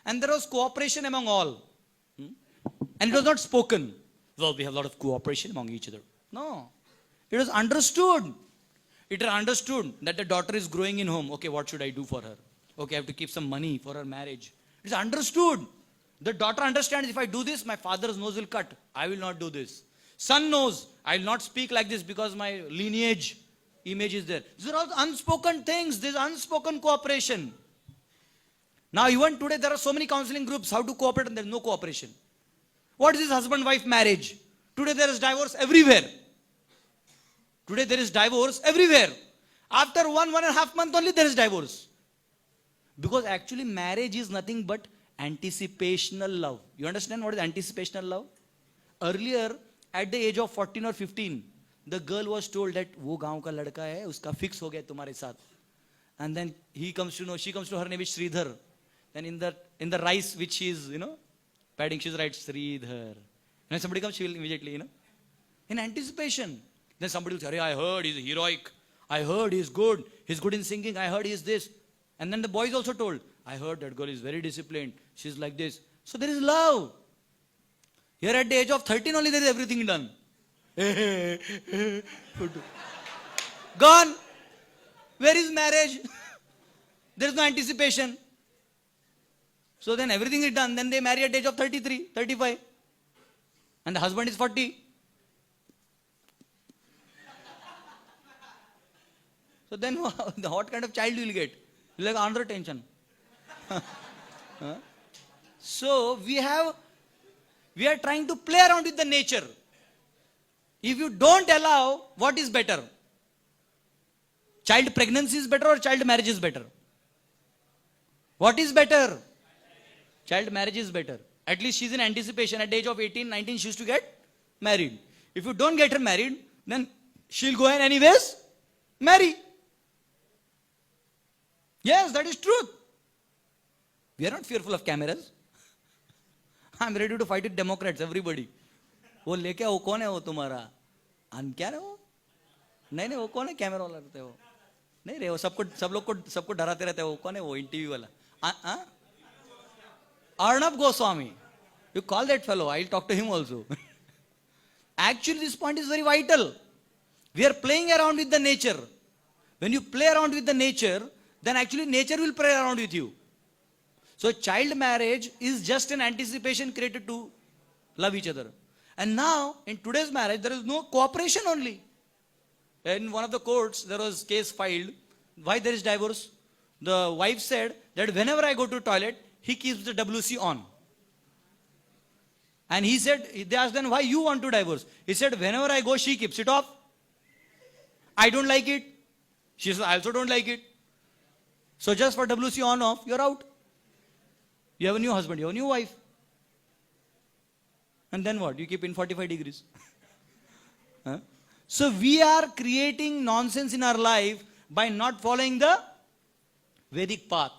And there was cooperation among all. And it was not spoken. Well, we have a lot of cooperation among each other. No. It was understood. It was understood that the daughter is growing in home. Okay, what should I do for her? Okay, I have to keep some money for her marriage. It is understood. The daughter understands, if I do this, my father's nose will cut. I will not do this. Son knows, I will not speak like this because my lineage image is there. These are all unspoken things. This is unspoken cooperation. Now even today there are so many counseling groups how to cooperate, and there is no cooperation. What is this husband-wife marriage? Today there is divorce everywhere. Today there is divorce everywhere. After 1.5 months only there is divorce. Because actually marriage is nothing but anticipational love. You understand what is anticipational love? Earlier, at the age of 14 or 15, the girl was told that wo gaon ka ladka hai, uska fix ho gaya tumhare saath. And then he comes to know, she comes to her name is Sridhar. Then in the rice which she is, padding, she writes Sridhar. And when somebody comes, she will immediately, in anticipation. Then somebody will say, I heard he's heroic. I heard he's good. He's good in singing. I heard he's this. And then the boy is also told, I heard that girl is very disciplined. She's like this. So there is love. Here at the age of 13 only there is everything done. Gone. Where is marriage? There is no anticipation. So then everything is done. Then they marry at the age of 33, 35. And the husband is 40. So then what kind of child you will get? You will have another tension. So we are trying to play around with the nature. If you don't allow, what is better? Child pregnancy is better or child marriage is better? What is better? Child marriage is better. At least she's in anticipation. At the age of 18, 19, she used to get married. If you don't get her married, then she'll go and anyways marry. Yes, that is truth. We are not fearful of cameras. I'm ready to fight with Democrats, everybody. वो लेके वो कौन है वो तुम्हारा? क्या है वो? नहीं वो कौन है कैमरा वाला रहता है वो? नहीं रे वो सबको डराते रहते हैं वो कौन है वो इंटरव्यू वाला? Arnab Goswami. You call that fellow. I'll talk to him also. Actually, this point is very vital. We are playing around with the nature. When you play around with the nature, then actually nature will play around with you. So child marriage is just an anticipation created to love each other. And now, in today's marriage, there is no cooperation only. In one of the courts, there was case filed. Why there is divorce? The wife said that whenever I go to toilet, he keeps the WC on. And he said, they asked then, why you want to divorce? He said, whenever I go, she keeps it off. I don't like it. She said, I also don't like it. So just for WC on off, you're out. You have a new husband, you have a new wife. And then what? You keep in 45 degrees. So we are creating nonsense in our life by not following the Vedic path.